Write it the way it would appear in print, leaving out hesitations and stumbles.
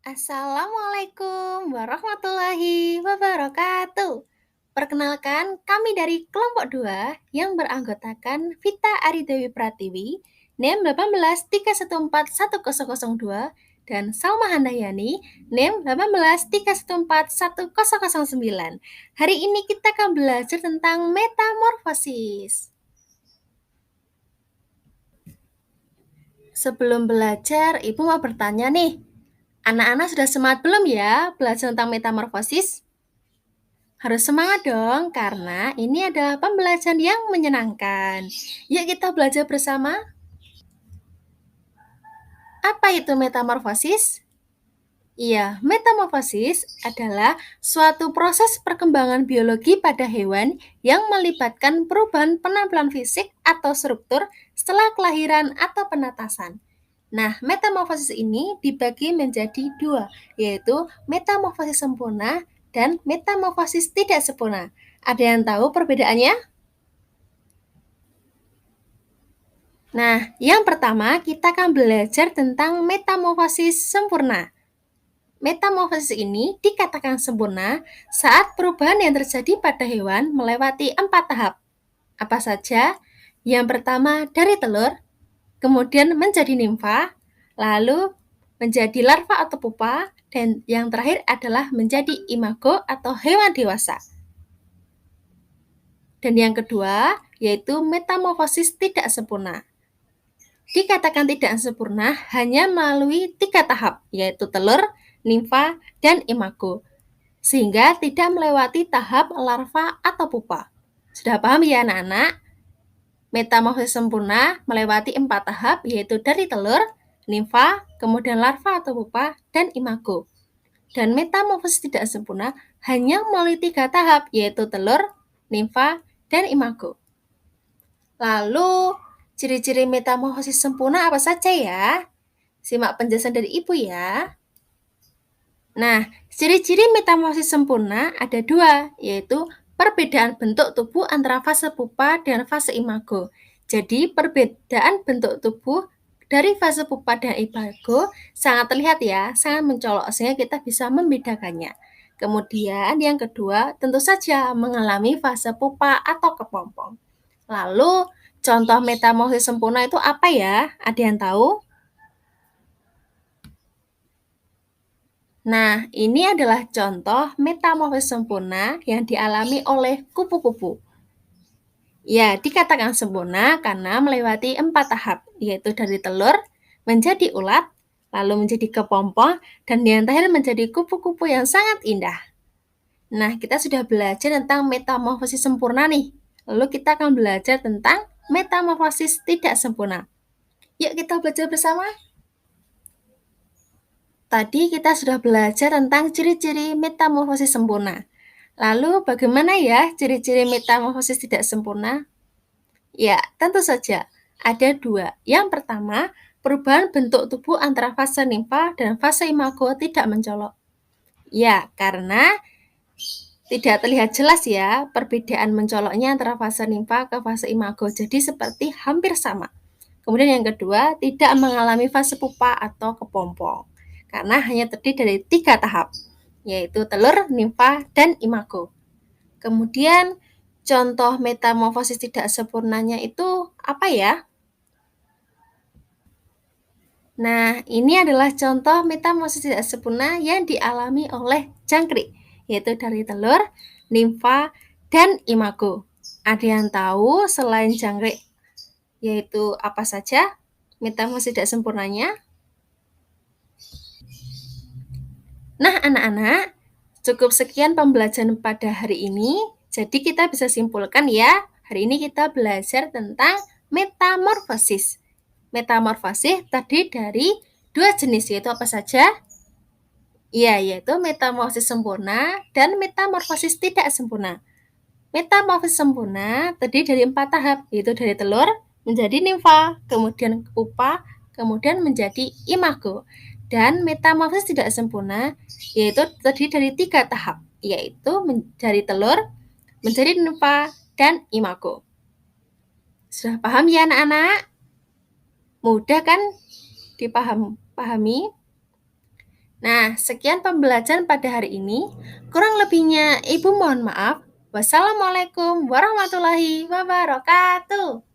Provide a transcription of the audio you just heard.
Assalamualaikum warahmatullahi wabarakatuh. Perkenalkan, kami dari kelompok 2 yang beranggotakan Vita Aridewi Pratiwi, NIM 183141002, dan Salma Handayani, NIM 183141009. Hari ini kita akan belajar tentang metamorfosis. Sebelum belajar, Ibu mau bertanya nih, anak-anak sudah semangat belum ya belajar tentang metamorfosis? Harus semangat dong, karena ini adalah pembelajaran yang menyenangkan. Yuk kita belajar bersama. Apa itu metamorfosis? Iya, metamorfosis adalah suatu proses perkembangan biologi pada hewan yang melibatkan perubahan penampilan fisik atau struktur setelah kelahiran atau penetasan. Nah, metamorfosis ini dibagi menjadi dua, yaitu metamorfosis sempurna dan metamorfosis tidak sempurna. Ada yang tahu perbedaannya? Nah, yang pertama kita akan belajar tentang metamorfosis sempurna. Metamorfosis ini dikatakan sempurna saat perubahan yang terjadi pada hewan melewati 4 tahap. Apa saja? Yang pertama dari telur, kemudian menjadi nimfa, lalu menjadi larva atau pupa, dan yang terakhir adalah menjadi imago atau hewan dewasa. Dan yang kedua, yaitu metamorfosis tidak sempurna. Dikatakan tidak sempurna hanya melalui 3 tahap, yaitu telur, nimfa, dan imago, sehingga tidak melewati tahap larva atau pupa. Sudah paham ya anak-anak? Metamorfosis sempurna melewati 4 tahap, yaitu dari telur, nimfa, kemudian larva atau pupa, dan imago. Dan metamorfosis tidak sempurna hanya melalui 3 tahap, yaitu telur, nimfa, dan imago. Lalu, ciri-ciri metamorfosis sempurna apa saja ya? Simak penjelasan dari Ibu ya. Nah, ciri-ciri metamorfosis sempurna ada dua, yaitu perbedaan bentuk tubuh antara fase pupa dan fase imago. Jadi, perbedaan bentuk tubuh dari fase pupa dan imago sangat terlihat ya, sangat mencolok, sehingga kita bisa membedakannya. Kemudian yang kedua, tentu saja mengalami fase pupa atau kepompong. Lalu, contoh metamorfosis sempurna itu apa ya? Ada yang tahu? Nah, ini adalah contoh metamorfosis sempurna yang dialami oleh kupu-kupu. Ya, dikatakan sempurna karena melewati 4 tahap, yaitu dari telur menjadi ulat, lalu menjadi kepompong, dan yang terakhir menjadi kupu-kupu yang sangat indah. Nah, kita sudah belajar tentang metamorfosis sempurna nih. Lalu kita akan belajar tentang metamorfosis tidak sempurna. Yuk kita belajar bersama. Tadi kita sudah belajar tentang ciri-ciri metamorfosis sempurna. Lalu bagaimana ya ciri-ciri metamorfosis tidak sempurna? Ya, tentu saja. Ada dua. Yang pertama, perubahan bentuk tubuh antara fase nimfa dan fase imago tidak mencolok. Ya, karena tidak terlihat jelas ya perbedaan mencoloknya antara fase nimfa ke fase imago. Jadi seperti hampir sama. Kemudian yang kedua, tidak mengalami fase pupa atau kepompong. Karena hanya terdiri dari 3 tahap, yaitu telur, nimfa, dan imago. Kemudian contoh metamorfosis tidak sempurnanya itu apa ya? Nah, ini adalah contoh metamorfosis tidak sempurna yang dialami oleh jangkrik, yaitu dari telur, nimfa, dan imago. Ada yang tahu selain jangkrik yaitu apa saja metamorfosis tidak sempurnanya? Nah, anak-anak, cukup sekian pembelajaran pada hari ini. Jadi kita bisa simpulkan ya, hari ini kita belajar tentang metamorfosis. Metamorfosis terdiri dari dua jenis, yaitu apa saja? Ya, yaitu metamorfosis sempurna dan metamorfosis tidak sempurna. Metamorfosis sempurna terdiri dari 4 tahap, yaitu dari telur menjadi nimfa, kemudian pupa, kemudian menjadi imago. Dan metamorfosis tidak sempurna yaitu terdiri dari 3 tahap, yaitu dari telur menjadi nimfa dan imago. Sudah paham ya anak-anak? Mudah kan dipahami? Nah, sekian pembelajaran pada hari ini. Kurang lebihnya, Ibu mohon maaf. Wassalamualaikum warahmatullahi wabarakatuh.